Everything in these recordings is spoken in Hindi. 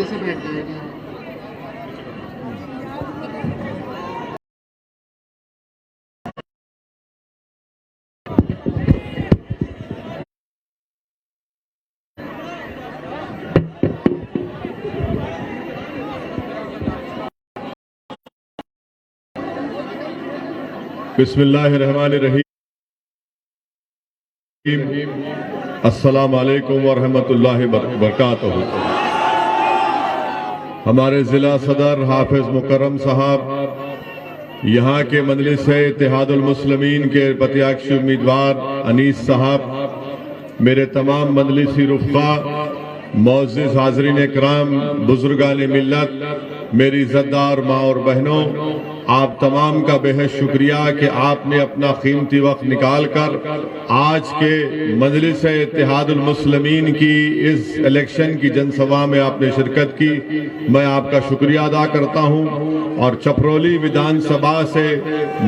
से बैठ जाएगा। बिस्मिल्लाहिर्रहमानिर्रहीम। अस्सलामु अलैकुम व रहमतुल्लाहि व बरकातहू। हमारे ज़िला सदर हाफिज मुकर्रम साहब, यहाँ के मजलिस इत्तेहादुल मुस्लिमीन के प्रत्याशी उम्मीदवार अनीस साहब, मेरे तमाम मजलिसी रुफ़ा, मुअज़्ज़िज़ हाज़रीन इकराम, बुजुर्गान मिल्लत, मेरी इज़्ज़तदार माँ और बहनों, आप तमाम का बेहद शुक्रिया कि आपने अपना कीमती वक्त निकाल कर आज के मजलिस इत्तेहादुल मुस्लिमीन की इस इलेक्शन की जनसभा में आपने शिरकत की। मैं आपका शुक्रिया अदा करता हूं और चपरोली विधानसभा से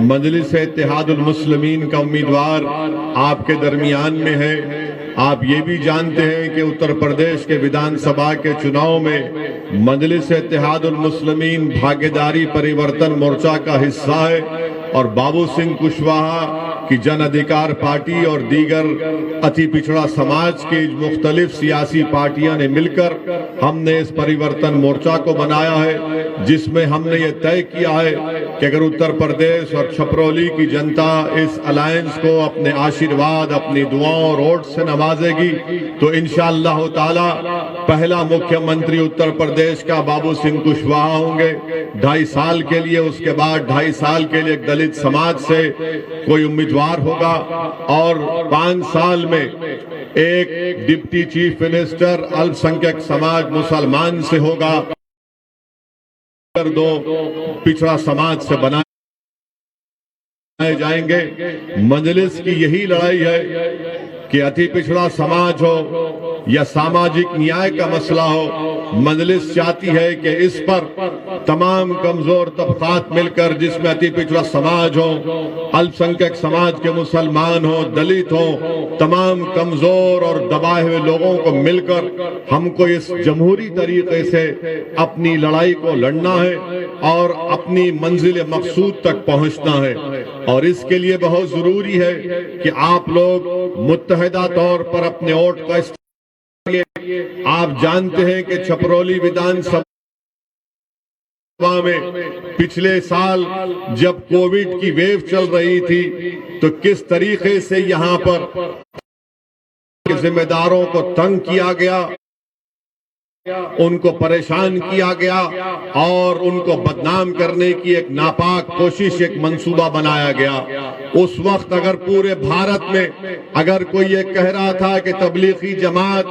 मजलिस इत्तेहादुल मुस्लिमीन का उम्मीदवार आपके दरमियान में है। आप ये भी जानते हैं कि उत्तर प्रदेश के विधानसभा के चुनाव में मजलिस इत्तेहादुल मुस्लिमीन भागीदारी परिवर्तन मोर्चा का हिस्सा है और बाबू सिंह कुशवाहा की जन अधिकार पार्टी और दीगर अति पिछड़ा समाज की मुख्तलिफ सियासी पार्टियां ने मिलकर हमने इस परिवर्तन मोर्चा को बनाया है, जिसमें हमने ये तय किया है कि अगर उत्तर प्रदेश और छपरौली की जनता इस अलायंस को अपने आशीर्वाद, अपनी दुआओं और वोट से नवाजेगी तो इंशाअल्लाह ताला पहला मुख्यमंत्री उत्तर प्रदेश का बाबू सिंह कुशवाहा होंगे 2.5 साल के लिए। उसके बाद 2.5 साल के लिए एक दलित समाज से कोई उम्मीदवार होगा और 5 साल में एक डिप्टी चीफ मिनिस्टर अल्पसंख्यक समाज मुसलमान से होगा, 2 पिछड़ा समाज से बनाए जाएंगे। मजलिस की यही लड़ाई है कि अति पिछड़ा समाज हो या सामाजिक न्याय का मसला हो, मजलिस चाहती है कि इस पर तमाम कमजोर तबकात मिलकर, जिसमें अति पिछड़ा समाज हो, अल्पसंख्यक समाज के मुसलमान हो, दलित हो, तमाम कमजोर और दबाए हुए लोगों को मिलकर हमको इस जमहूरी तरीके से अपनी लड़ाई को लड़ना है और अपनी मंजिल मकसूद तक पहुंचना है। और इसके लिए बहुत जरूरी है कि आप लोग मुत्तहिदा तौर पर अपने वोट का इस्तेमाल। आप जानते हैं कि छपरौली विधानसभा में पिछले साल जब कोविड की वेव चल रही थी तो किस तरीके से यहाँ पर जिम्मेदारों को तंग किया गया, उनको परेशान किया गया और उनको बदनाम करने की एक नापाक कोशिश, एक मंसूबा बनाया गया। उस वक्त अगर पूरे भारत में अगर कोई ये कह रहा था कि तबलीगी जमात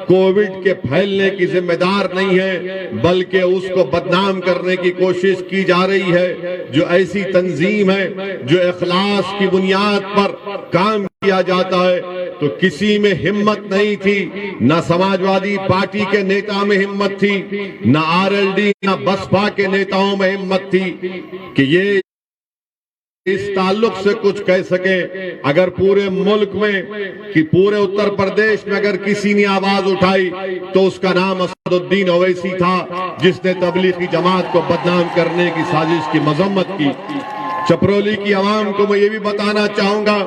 कोविड के फैलने की जिम्मेदार नहीं है बल्कि उसको बदनाम करने की कोशिश की जा रही है, जो ऐसी तंजीम है जो इखलास की बुनियाद पर काम किया जाता है, तो किसी में हिम्मत नहीं थी, ना समाजवादी पार्टी के नेता में हिम्मत थी, ना आरएलडी ना बसपा के नेताओं में हिम्मत थी कि ये इस ताल्लुक से कुछ कह सके। अगर पूरे मुल्क में कि पूरे उत्तर प्रदेश में अगर किसी ने आवाज उठाई तो उसका नाम असदुद्दीन ओवैसी था, जिसने तबलीगी जमात को बदनाम करने की साजिश की मजम्मत की। चपरोली की आवाम को मैं ये भी बताना चाहूंगा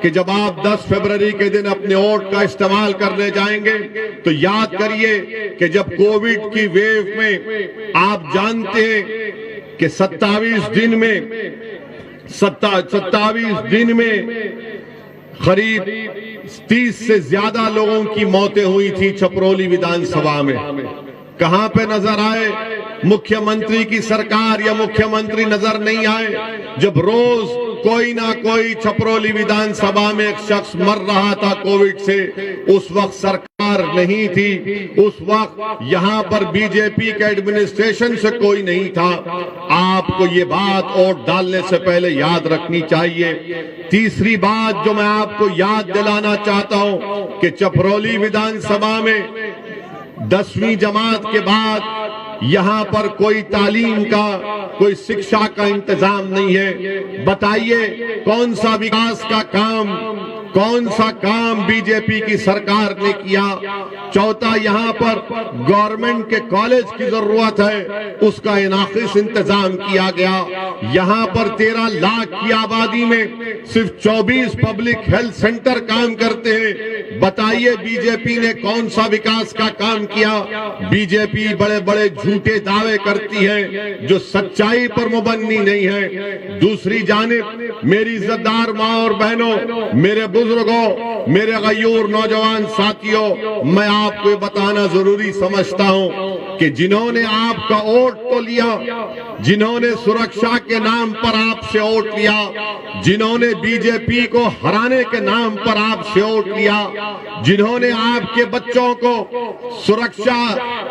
कि जब आप 10 फरवरी के दिन अपने वोट का इस्तेमाल करने जाएंगे तो याद करिए कि जब कोविड की वेव में आप जानते हैं कि 27 दिन में करीब 30 से ज्यादा लोगों की मौतें हुई थी छपरौली विधानसभा में। कहां पे नजर आए मुख्यमंत्री की सरकार या मुख्यमंत्री नजर नहीं आए जब रोज कोई ना कोई छपरौली विधानसभा में एक शख्स मर रहा था कोविड से। उस वक्त सरकार नहीं थी, उस वक्त यहां पर बीजेपी के एडमिनिस्ट्रेशन से कोई नहीं था। आपको ये बात वोट डालने से पहले याद रखनी चाहिए। तीसरी बात जो मैं आपको याद दिलाना चाहता हूं कि छपरौली विधानसभा में 10वीं जमात के बाद यहाँ पर कोई तालीम का, कोई शिक्षा का इंतजाम नहीं है। बताइए कौन सा विकास का काम, कौन सा काम बीजेपी की सरकार ने किया। चौथा, यहाँ पर गवर्नमेंट के कॉलेज की जरूरत है, उसका इनाकिस इंतजाम किया गया। यहाँ पर 13 लाख की आबादी में सिर्फ 24 पब्लिक हेल्थ सेंटर काम करते हैं। बताइए बीजेपी ने कौन सा विकास का काम किया। बीजेपी बड़े बड़े झूठे दावे करती है जो सच्चाई पर मुबन्नी नहीं है। दूसरी जानिब मेरी इज्जतदार माँ और बहनों, मेरे बुजुर्गों, मेरे गयूर नौजवान साथियों, मैं आपको ये बताना जरूरी समझता हूं कि जिन्होंने आपका वोट तो लिया, जिन्होंने सुरक्षा के नाम पर आपसे वोट लिया, जिन्होंने बीजेपी को हराने के नाम पर आपसे वोट लिया, जिन्होंने आपके बच्चों को सुरक्षा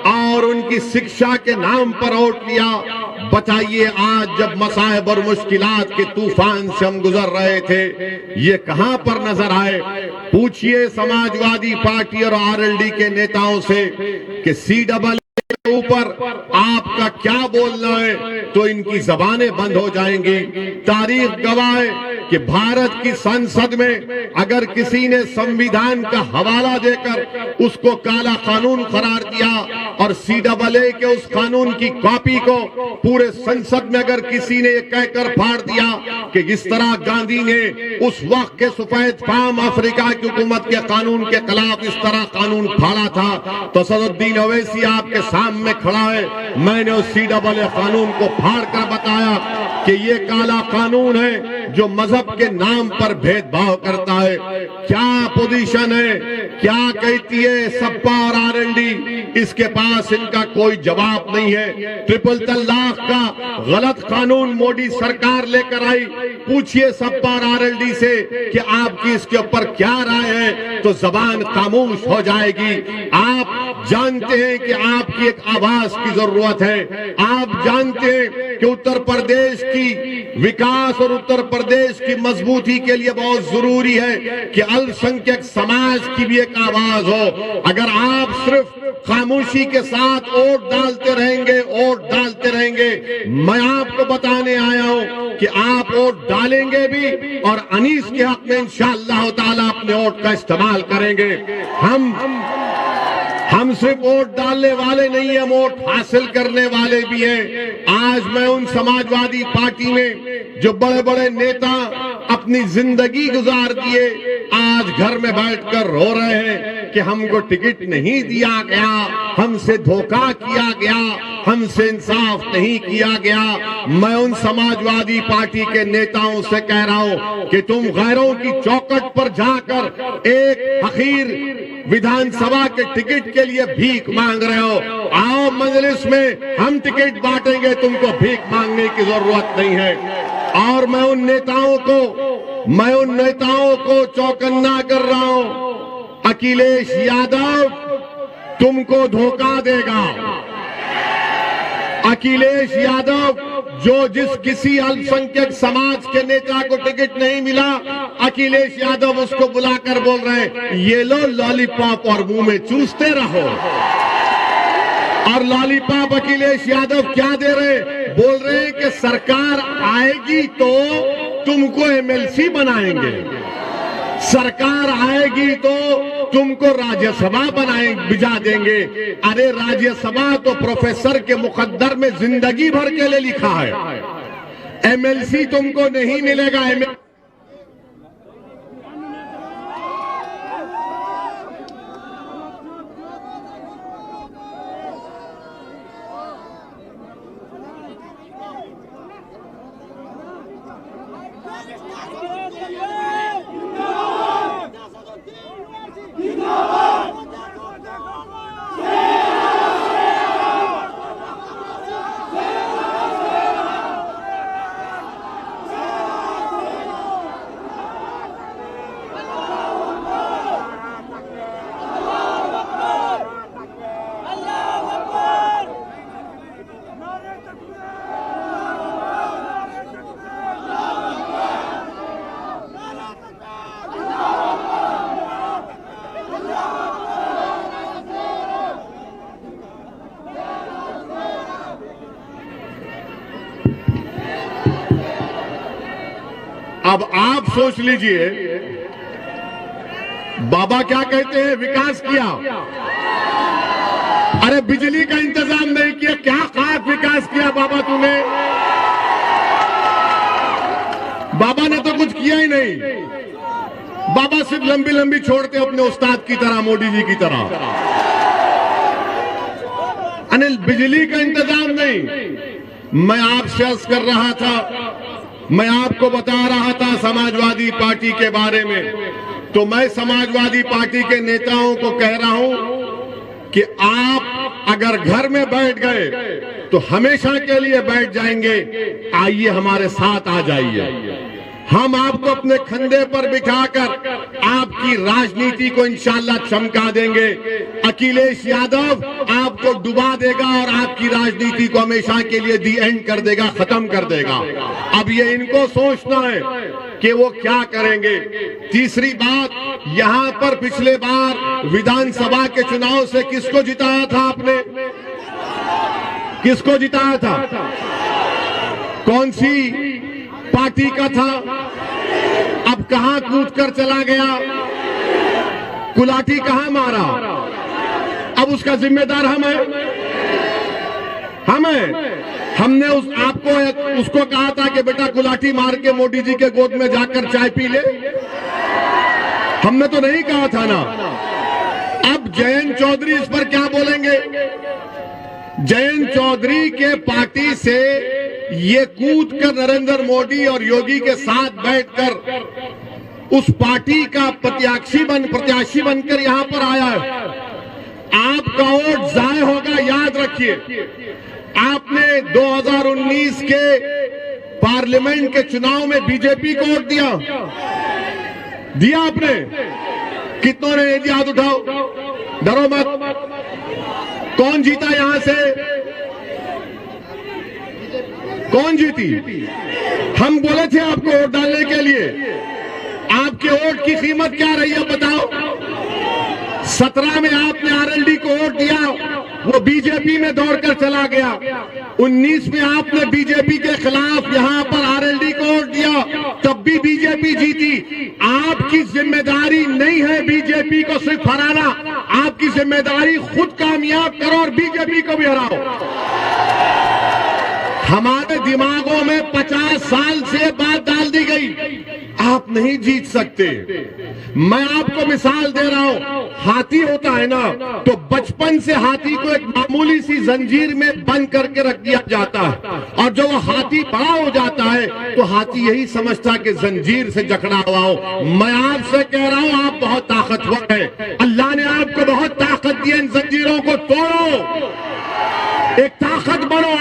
और उनकी शिक्षा के नाम पर वोट लिया, बताइए आज जब मसाइब और मुश्किलात के तूफान से हम गुजर रहे थे, ये कहां पर नजर आए। पूछिए समाजवादी पार्टी और आरएलडी के नेताओं से कि CAA के ऊपर आपका क्या बोलना है, तो इनकी जबानें बंद हो जाएंगी। तारीख गवाह है कि भारत की संसद में अगर किसी ने संविधान का हवाला देकर उसको काला कानून करार दिया और CAA के उस कानून की कॉपी को पूरे संसद में अगर किसी ने ये कहकर फाड़ दिया कि जिस तरह गांधी ने उस वक्त के सफेद फाम अफ्रीका की हुकूमत के कानून के खिलाफ इस तरह कानून फाड़ा था, तो सदुद्दीन ओवैसी आपके सामने खड़ा है। मैंने उस CAA कानून को फाड़ कर बताया कि ये काला कानून है जो मजहब के नाम पर भेदभाव करता है। क्या पोजीशन है, क्या कहती है सपा और आरएलडी, इसके पास इनका कोई जवाब नहीं है। ट्रिपल तलाक का गलत कानून मोदी सरकार लेकर आई। पूछिए सपा और आरएलडी से कि आपकी इसके ऊपर क्या राय है, तो जबान खामोश हो जाएगी। आप जानते हैं कि आपकी एक आवाज की जरूरत है। आप जानते हैं कि उत्तर प्रदेश की विकास और उत्तर प्रदेश की मजबूती के लिए बहुत जरूरी है कि अल्पसंख्यक समाज की भी एक आवाज हो। अगर आप सिर्फ खामोशी के साथ वोट डालते रहेंगे, मैं आपको बताने आया हूं कि आप वोट डालेंगे भी और अनीस के हक में इंशाअल्लाह ताला अपने वोट का इस्तेमाल करेंगे। हम सिर्फ वोट डालने वाले नहीं है, वोट हासिल करने वाले भी हैं। आज मैं उन समाजवादी पार्टी में जो बड़े बड़े नेता अपनी जिंदगी गुजार दिए, आज घर में बैठकर रो रहे हैं कि हमको टिकट नहीं दिया गया, हमसे धोखा किया गया, हमसे इंसाफ नहीं किया गया। मैं उन समाजवादी पार्टी के नेताओं से कह रहा हूं कि तुम गैरों की चौखट पर जाकर एक हकीर विधानसभा के टिकट के लिए भीख मांग रहे हो। आओ मजलिस में हम टिकट बांटेंगे, तुमको भीख मांगने की जरूरत नहीं है। और मैं उन नेताओं को चौकन्ना कर रहा हूं, अखिलेश यादव तुमको धोखा देगा। अखिलेश यादव जो किसी अल्पसंख्यक समाज के नेता को टिकट नहीं मिला, अखिलेश यादव उसको बुलाकर बोल रहे हैं ये लो लॉलीपॉप और मुंह में चूसते रहो। और लॉलीपॉप अखिलेश यादव क्या दे रहे, बोल रहे हैं कि सरकार आएगी तो तुमको MLC बनाएंगे, सरकार आएगी तो तुमको राज्यसभा भिजा देंगे। अरे राज्यसभा तो प्रोफेसर के मुकद्दर में जिंदगी भर के लिए लिखा है, MLC तुमको नहीं मिलेगा। अब आप सोच लीजिए बाबा क्या कहते हैं? विकास किया। अरे बिजली का इंतजाम नहीं किया, क्या खास विकास किया बाबा तूने? बाबा ने तो कुछ किया ही नहीं। बाबा सिर्फ लंबी लंबी छोड़ते अपने उस्ताद की तरह, मोदी जी की तरह। अनिल, बिजली का इंतजाम नहीं। मैं आपसे अर्ज कर रहा था, मैं आपको बता रहा था समाजवादी पार्टी के बारे में, तो मैं समाजवादी पार्टी के नेताओं को कह रहा हूं कि आप अगर घर में बैठ गए तो हमेशा के लिए बैठ जाएंगे। आइए हमारे साथ आ जाइए, हम आपको अपने कंधे पर बिठाकर आपकी राजनीति को इंशाल्लाह चमका देंगे। अखिलेश यादव आपको डुबा देगा और आपकी राजनीति को हमेशा के लिए दी एंड कर देगा, खत्म कर देगा। अब ये इनको सोचना है कि वो क्या करेंगे। तीसरी बात, यहां पर पिछले बार विधानसभा के चुनाव से किसको जिताया था आपने? किसको जिताया था? कौन सी पार्टी का था? अब कहां कूद कर चला गया? कुलाठी कहां मारा? अब उसका जिम्मेदार हम हैं। हमने उसको कहा था कि बेटा कुलाठी मार के मोदी जी के गोद में जाकर चाय पी ले। हमने तो नहीं कहा था ना। अब जयंत चौधरी इस पर क्या बोलेंगे? जयंत चौधरी के पार्टी से ये कूद कर नरेंद्र मोदी और योगी के साथ बैठकर उस पार्टी का प्रत्याशी बनकर यहां पर आया है। आपका वोट जाय होगा, याद रखिए। आपने 2019 के पार्लियामेंट के चुनाव में बीजेपी को वोट दिया आपने? कितनों ने दिया? हाथ उठाओ, डरो मत। कौन जीता यहां से? कौन जीती? हम बोले थे आपको वोट डालने के लिए। आपके वोट की कीमत क्या रही है बताओ? 17 में आपने आरएलडी को वोट दिया, वो बीजेपी में दौड़कर चला गया। 19 में आपने बीजेपी के खिलाफ यहां पर आरएलडी को वोट दिया, तब भी बीजेपी जीती। आपकी जिम्मेदारी नहीं है बीजेपी को सिर्फ हराना, आपकी जिम्मेदारी खुद कामयाब करो और बीजेपी को भी हराओ। हमारे दिमागों में 50 साल से बात डाल दी गई, आप नहीं जीत सकते। मैं आपको मिसाल दे रहा हूं, हाथी होता है ना, तो बचपन से हाथी को एक मामूली सी जंजीर में बंद करके रख दिया जाता है, और जब वो हाथी बड़ा हो जाता है तो हाथी यही समझता कि जंजीर से जकड़ा हुआ हो। मैं आपसे कह रहा हूं, आप बहुत ताकतवर हैं। अल्लाह ने आपको बहुत ताकत दी है, इन जंजीरों को तोड़ो, एक ताकत बनो।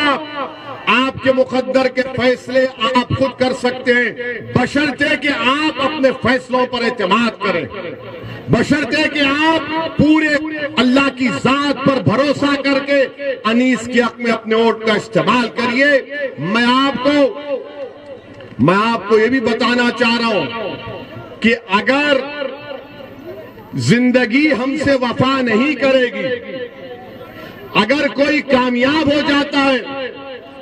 आपके मुकद्दर के फैसले आप खुद कर सकते हैं, बशर्ते कि आप अपने फैसलों पर एतमाद करें, बशर्ते कि आप पूरे अल्लाह की जात पर भरोसा करके अनीस के हक में अपने वोट का इस्तेमाल करिए। मैं आपको ये भी बताना चाह रहा हूं कि अगर जिंदगी हमसे वफा नहीं करेगी, अगर कोई कामयाब हो जाता है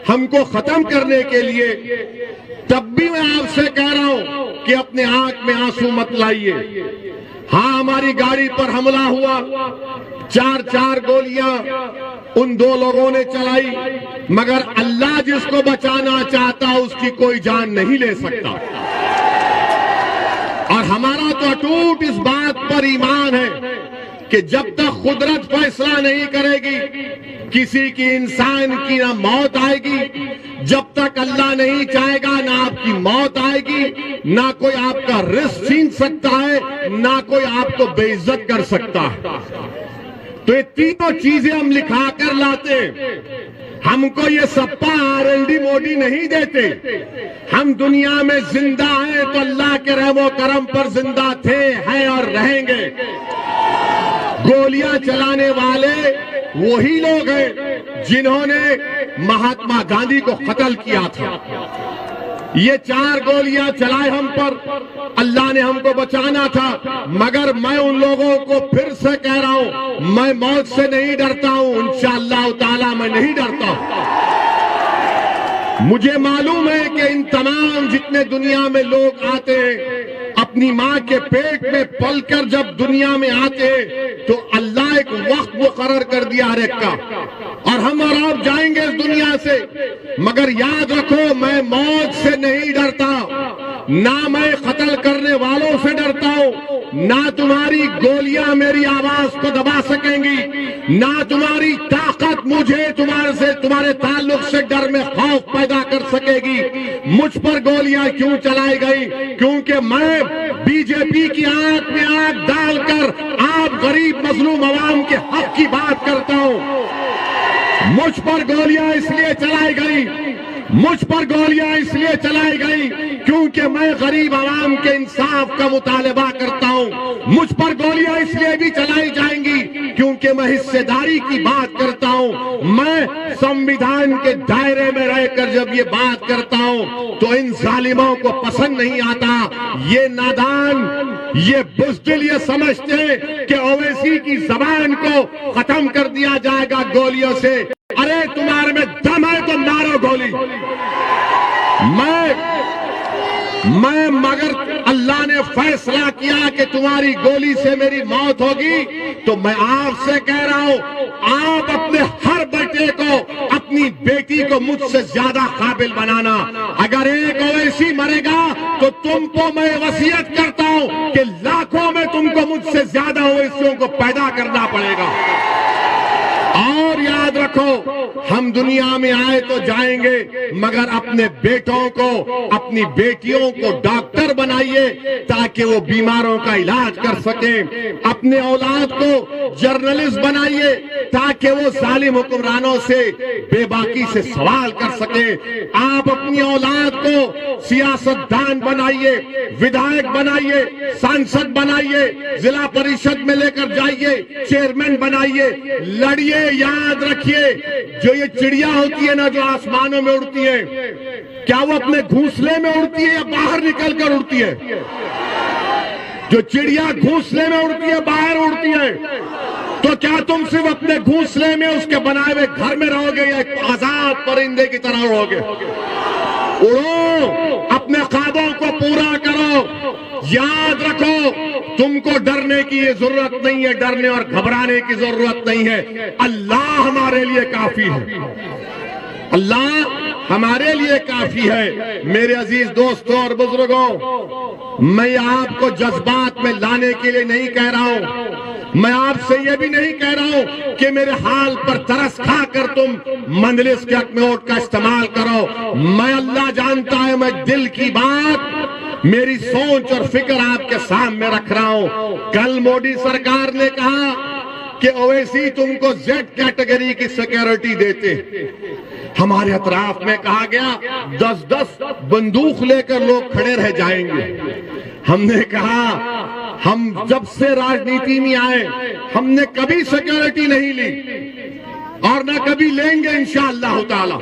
हमको खत्म करने के लिए, तब भी मैं आपसे कह रहा हूं कि अपने आंख में आंसू मत लाइए। हां, हमारी गाड़ी पर हमला हुआ, 4 गोलियां उन 2 लोगों ने चलाई, मगर अल्लाह जिसको बचाना चाहता उसकी कोई जान नहीं ले सकता। और हमारा तो अटूट इस बात पर ईमान है कि जब तक कुदरत फैसला नहीं करेगी, किसी की इंसान की ना मौत आएगी, जब तक अल्लाह नहीं चाहेगा ना आपकी मौत आएगी, ना कोई आपका रिस्क छीन सकता है, ना कोई आपको बेइज्जत कर सकता है। तो ये तीनों चीजें हम लिखा कर लाते। हमको ये सप्पा आरएलडी मोदी नहीं देते। हम दुनिया में जिंदा हैं तो अल्लाह के रहमो करम पर जिंदा थे, हैं और रहेंगे। गोलियां चलाने वाले वही लोग हैं जिन्होंने महात्मा गांधी को कत्ल किया था। ये 4 गोलियां चलाए हम पर, अल्लाह ने हमको बचाना था, मगर मैं उन लोगों को फिर से कह रहा हूं, मैं मौत से नहीं डरता हूं, इंशाअल्लाह ताला मैं नहीं डरता हूं। मुझे मालूम है कि इन तमाम जितने दुनिया में लोग आते हैं अपनी माँ के पेट में पलकर जब दुनिया में आते हैं तो अल्लाह एक वक्त मुकर्रर कर दिया हर एक का, और हम और आप जाएंगे इस दुनिया से। मगर याद रखो, मैं मौत से नहीं डरता, ना मैं कत्ल करने वालों से डरता हूं, ना तुम्हारी गोलियां मेरी आवाज को दबा सकेंगी, ना तुम्हारी ताकत मुझे तुम्हारे ताल्लुक से डर में खौफ पैदा कर सकेगी। मुझ पर गोलियां क्यों चलाई गई? क्योंकि मैं बीजेपी की आंख में आंख डालकर आप गरीब मजलूम अवाम के हक की बात करता हूं। मुझ पर गोलियां इसलिए चलाई गई, मुझ पर गोलियां इसलिए चलाई गई क्योंकि मैं गरीब आवाम के इंसाफ का मुतालबा करता हूं। मुझ पर गोलियां इसलिए भी चलाई जाएंगी क्योंकि मैं हिस्सेदारी की बात करता हूं। मैं संविधान के दायरे में रहकर जब ये बात करता हूं तो इन जालिमों को पसंद नहीं आता। ये नादान, ये बुज़दिल ये समझते कि ओवैसी की जबान को खत्म कर दिया जाएगा गोलियों से। अरे तुम्हारे में दम है तो मारो गोली। मैं मगर अल्लाह ने फैसला किया कि तुम्हारी गोली से मेरी मौत होगी, तो मैं आपसे कह रहा हूं, आप अपने हर बेटे को, अपनी बेटी को मुझसे ज्यादा काबिल बनाना। अगर एक ओवैसी मरेगा तो तुमको मैं वसीयत करता हूं कि लाखों में तुमको मुझसे ज्यादा ओवैसियों को पैदा करना पड़ेगा। और याद रखो, हम दुनिया में आए तो जाएंगे, मगर अपने बेटों को, अपनी बेटियों को डॉक्टर बनाइए ताकि वो बीमारों का इलाज कर सके। अपने औलाद को जर्नलिस्ट बनाइए ताकि वो जालिम हुक्मरानों से बेबाकी से सवाल कर सके। आप अपनी औलाद को सियासतदान बनाइए, विधायक बनाइए, सांसद बनाइए, जिला परिषद में लेकर जाइए, चेयरमैन बनाइए, लड़िए। याद रखिए, जो ये चिड़िया होती है ना, जो आसमानों में उड़ती है, क्या वो अपने घोंसले में उड़ती है या बाहर निकलकर उड़ती है? जो चिड़िया घोंसले में उड़ती है, बाहर उड़ती है, तो क्या तुम सिर्फ अपने घोंसले में उसके बनाए हुए घर में रहोगे या एक आजाद परिंदे की तरह रहोगे? उड़ो, अपने ख्वाबों को पूरा करो। याद रखो, तुमको डरने की ये जरूरत नहीं है, डरने और घबराने की जरूरत नहीं है। अल्लाह हमारे लिए काफी है, अल्लाह हमारे लिए काफी है। मेरे अजीज दोस्तों और बुजुर्गों, मैं आपको जज्बात में लाने के लिए नहीं कह रहा हूं, मैं आपसे ये भी नहीं कह रहा हूं कि मेरे हाल पर तरस खाकर तुम मंजलिस के हक में वोट का इस्तेमाल करो। मैं, अल्लाह जानता है, मैं दिल की बात, मेरी सोच और फिक्र आपके सामने रख रहा हूं। कल मोदी सरकार ने कहा कि ओवैसी तुमको जेड कैटेगरी की सिक्योरिटी देते। हमारे अतराफ में कहा गया 10-10 बंदूक लेकर लोग खड़े रह जाएंगे। हमने कहा, हम जब से राजनीति में आए हमने कभी सिक्योरिटी नहीं ली और न कभी लेंगे, इंशाअल्लाह ताला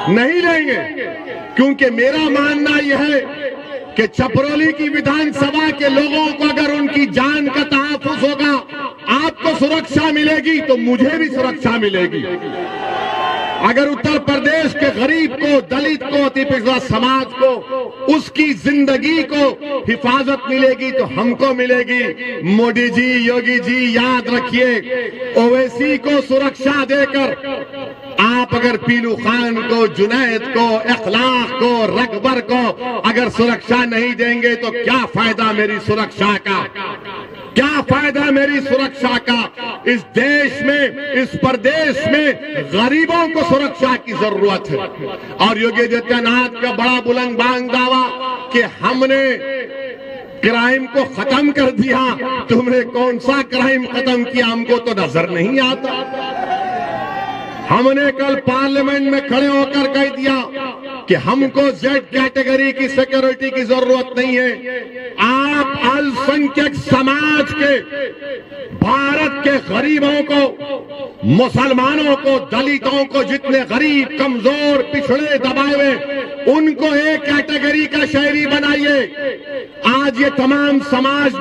नहीं लेंगे, क्योंकि मेरा मानना यह है कि छपरोली की विधानसभा के लोगों को अगर उनकी जान का तहफ्फुज़ होगा, आपको सुरक्षा मिलेगी तो मुझे भी सुरक्षा मिलेगी। अगर उत्तर प्रदेश के गरीब को, दलित को, अति पिछड़ा समाज को, उसकी जिंदगी को हिफाजत मिलेगी तो हमको मिलेगी। मोदी जी, योगी जी, याद रखिए, ओवैसी को सुरक्षा देकर आप अगर पीलू खान को, जुनैद को, इखलाक को, रकबर को अगर सुरक्षा नहीं देंगे तो क्या फायदा मेरी सुरक्षा का? क्या फायदा मेरी सुरक्षा का? इस देश में, इस प्रदेश में गरीबों को सुरक्षा की जरूरत है। और योगी आदित्यनाथ का बड़ा बुलंद बांग दावा कि हमने क्राइम को खत्म कर दिया। तुमने कौन सा क्राइम खत्म किया हमको तो नजर नहीं आता। हमने कल पार्लियामेंट में खड़े होकर कह दिया कि हमको जेड कैटेगरी की सिक्योरिटी की जरूरत नहीं है। आप अल्पसंख्यक समाज के, भारत के गरीबों को, मुसलमानों को, दलितों को, जितने गरीब, कमजोर, पिछड़े, दबाए हुए, उनको एक कैटेगरी का शहरी बनाइए। आज ये तमाम समाज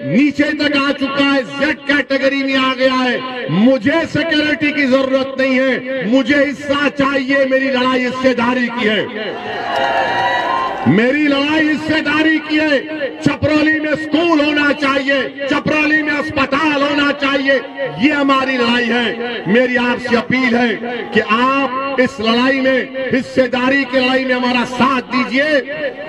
नीचे तक आ चुका है, जेड कैटेगरी में आ गया है। मुझे सिक्योरिटी की जरूरत नहीं है, मुझे हिस्सा चाहिए। मेरी लड़ाई हिस्सेदारी की है, मेरी लड़ाई लड़ाई हिस्सेदारी की है। छपरौली में स्कूल होना चाहिए, छपरौली में अस्पताल होना चाहिए, ये हमारी लड़ाई है। मेरी आपसे अपील है कि आप इस लड़ाई में, हिस्सेदारी की लड़ाई में हमारा साथ दीजिए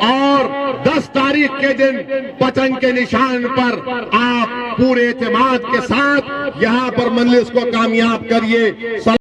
और 10 तारीख के दिन पतंग के निशान पर आप पूरे एतमाद के साथ यहां पर मजलिस को कामयाब करिए।